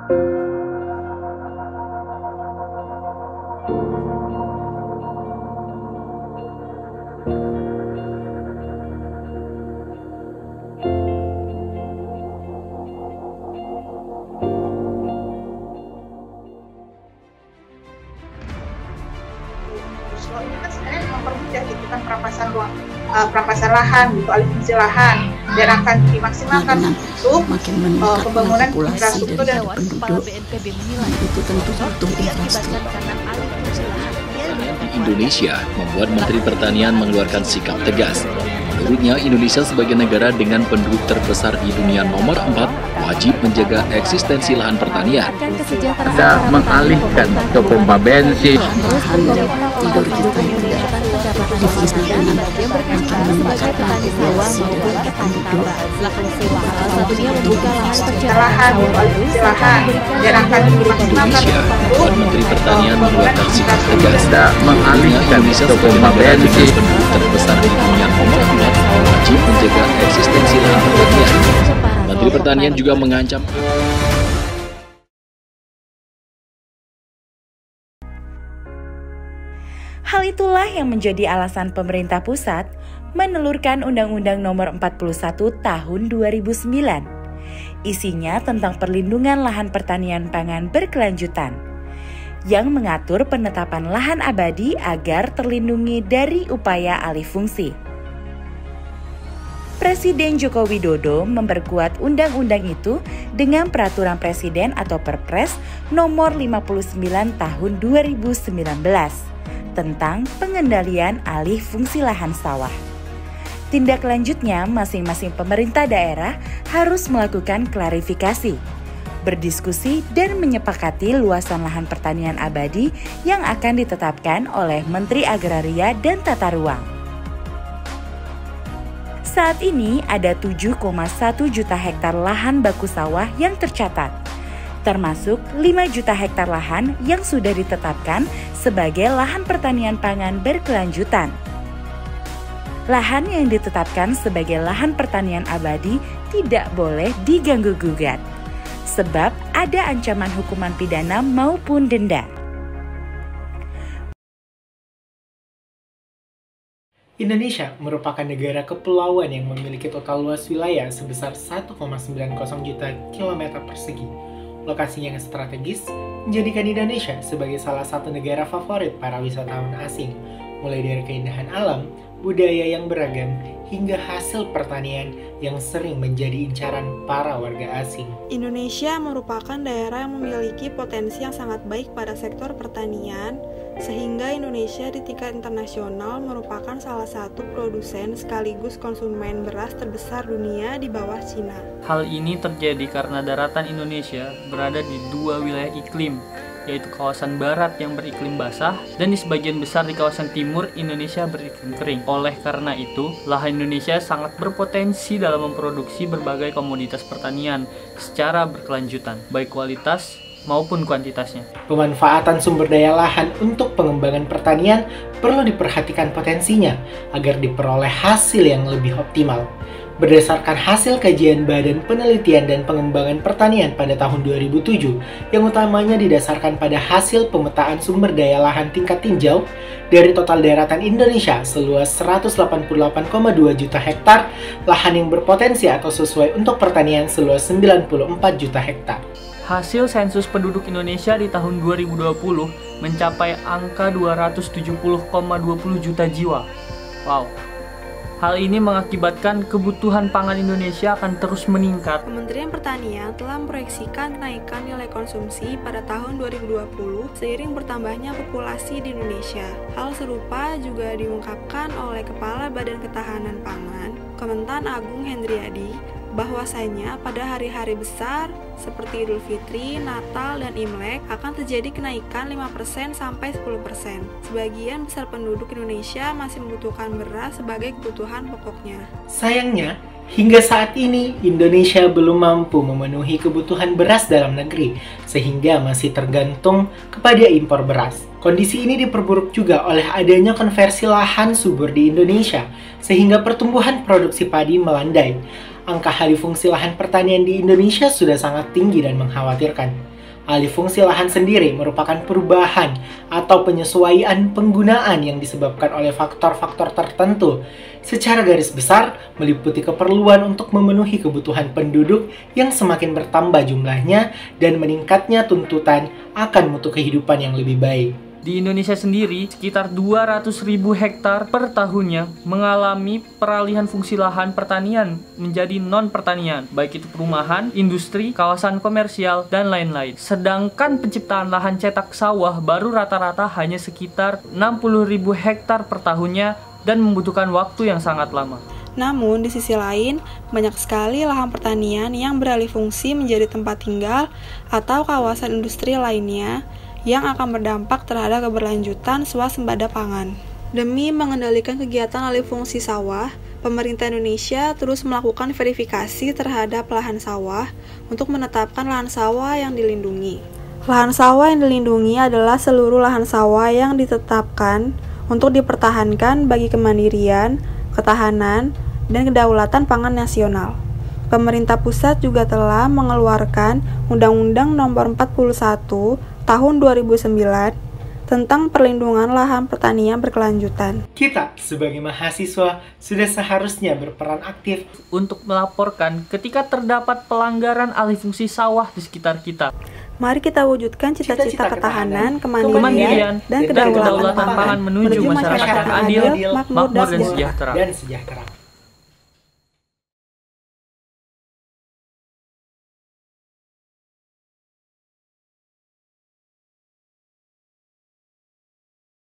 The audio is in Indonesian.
Ini kan sebenarnya mempermudah gitu kan perampasan lahan gitu, alih fungsi lahan, dan akan dimaksimalkan untuk pembangunan infrastruktur dan penduduk. Itu tentu butuh infrastruktur. Di Indonesia membuat Menteri Pertanian mengeluarkan sikap tegas. Menurutnya, Indonesia sebagai negara dengan penduduk terbesar di dunia nomor 4 wajib menjaga eksistensi lahan pertanian. Ada mengalihkan ke pompa bensin. Lahan tidur kita tidak difungsikan akan meningkatkan populasi dari penduduk. lahan, alih fungsi lahan, dan akan dimaksimalkan Indonesia membuat Menteri Pertanian mengeluarkan sikap tegas. Ada mengalihkan Indonesia ke sebagai pompa negara dengan bensin. penduduk terbesar di dunia nomor 4 wajib menjaga eksistensi lahan pertanian. Menteri Pertanian juga mengancam Hal itulah yang menjadi alasan pemerintah pusat menelurkan Undang-Undang Nomor 41 Tahun 2009. Isinya tentang perlindungan lahan pertanian pangan berkelanjutan, yang mengatur penetapan lahan abadi agar terlindungi dari upaya alih fungsi. Presiden Joko Widodo memperkuat undang-undang itu dengan Peraturan Presiden atau Perpres Nomor 59 Tahun 2019 tentang pengendalian alih fungsi lahan sawah. Tindak lanjutnya, masing-masing pemerintah daerah harus melakukan klarifikasi, berdiskusi dan menyepakati luasan lahan pertanian abadi yang akan ditetapkan oleh Menteri Agraria dan Tata Ruang. Saat ini ada 7,1 juta hektar lahan baku sawah yang tercatat, termasuk 5 juta hektar lahan yang sudah ditetapkan sebagai lahan pertanian pangan berkelanjutan. Lahan yang ditetapkan sebagai lahan pertanian abadi tidak boleh diganggu-gugat, sebab ada ancaman hukuman pidana maupun denda. Indonesia merupakan negara kepulauan yang memiliki total luas wilayah sebesar 1,90 juta kilometer persegi. Lokasinya yang strategis menjadikan Indonesia sebagai salah satu negara favorit para wisatawan asing, mulai dari keindahan alam, budaya yang beragam, hingga hasil pertanian yang sering menjadi incaran para warga asing. Indonesia merupakan daerah yang memiliki potensi yang sangat baik pada sektor pertanian, sehingga Indonesia di tingkat internasional merupakan salah satu produsen sekaligus konsumen beras terbesar dunia di bawah Cina. Hal ini terjadi karena daratan Indonesia berada di dua wilayah iklim, yaitu kawasan barat yang beriklim basah dan di sebagian besar di kawasan timur Indonesia beriklim kering. Oleh karena itu, lahan Indonesia sangat berpotensi dalam memproduksi berbagai komoditas pertanian secara berkelanjutan, baik kualitas maupun kuantitasnya. Pemanfaatan sumber daya lahan untuk pengembangan pertanian perlu diperhatikan potensinya agar diperoleh hasil yang lebih optimal. Berdasarkan hasil kajian Badan Penelitian dan Pengembangan Pertanian pada tahun 2007, yang utamanya didasarkan pada hasil pemetaan sumber daya lahan tingkat tinjau dari total daratan Indonesia seluas 188,2 juta hektar, lahan yang berpotensi atau sesuai untuk pertanian seluas 94 juta hektar. Hasil sensus penduduk Indonesia di tahun 2020 mencapai angka 270,20 juta jiwa. Wow. Hal ini mengakibatkan kebutuhan pangan Indonesia akan terus meningkat. Kementerian Pertanian telah memproyeksikan kenaikan nilai konsumsi pada tahun 2020 seiring bertambahnya populasi di Indonesia. Hal serupa juga diungkapkan oleh Kepala Badan Ketahanan Pangan, Kementan Agung Hendriadi, bahwasanya pada hari-hari besar seperti Idul Fitri, Natal, dan Imlek akan terjadi kenaikan 5% sampai 10%. Sebagian besar penduduk Indonesia masih membutuhkan beras sebagai kebutuhan pokoknya. Sayangnya, hingga saat ini Indonesia belum mampu memenuhi kebutuhan beras dalam negeri, sehingga masih tergantung kepada impor beras. Kondisi ini diperburuk juga oleh adanya konversi lahan subur di Indonesia, sehingga pertumbuhan produksi padi melandai. Angka alih fungsi lahan pertanian di Indonesia sudah sangat tinggi dan mengkhawatirkan. Alih fungsi lahan sendiri merupakan perubahan atau penyesuaian penggunaan yang disebabkan oleh faktor-faktor tertentu. Secara garis besar, meliputi keperluan untuk memenuhi kebutuhan penduduk yang semakin bertambah jumlahnya dan meningkatnya tuntutan akan mutu kehidupan yang lebih baik. Di Indonesia sendiri, sekitar 200.000 hektar per tahunnya mengalami peralihan fungsi lahan pertanian menjadi non-pertanian, baik itu perumahan, industri, kawasan komersial, dan lain-lain. Sedangkan penciptaan lahan cetak sawah baru rata-rata hanya sekitar 60.000 hektar per tahunnya dan membutuhkan waktu yang sangat lama. Namun, di sisi lain, banyak sekali lahan pertanian yang beralih fungsi menjadi tempat tinggal atau kawasan industri lainnya yang akan berdampak terhadap keberlanjutan swasembada pangan. Demi mengendalikan kegiatan alih fungsi sawah, pemerintah Indonesia terus melakukan verifikasi terhadap lahan sawah untuk menetapkan lahan sawah yang dilindungi. Lahan sawah yang dilindungi adalah seluruh lahan sawah yang ditetapkan untuk dipertahankan bagi kemandirian, ketahanan, dan kedaulatan pangan nasional. Pemerintah pusat juga telah mengeluarkan Undang-Undang Nomor 41 Tahun 2009 tentang perlindungan lahan pertanian berkelanjutan. Kita sebagai mahasiswa sudah seharusnya berperan aktif untuk melaporkan ketika terdapat pelanggaran alih fungsi sawah di sekitar kita. Mari kita wujudkan cita-cita ketahanan, kemandirian, dan kedaulatan pangan menuju masyarakat yang adil, makmur, dan sejahtera.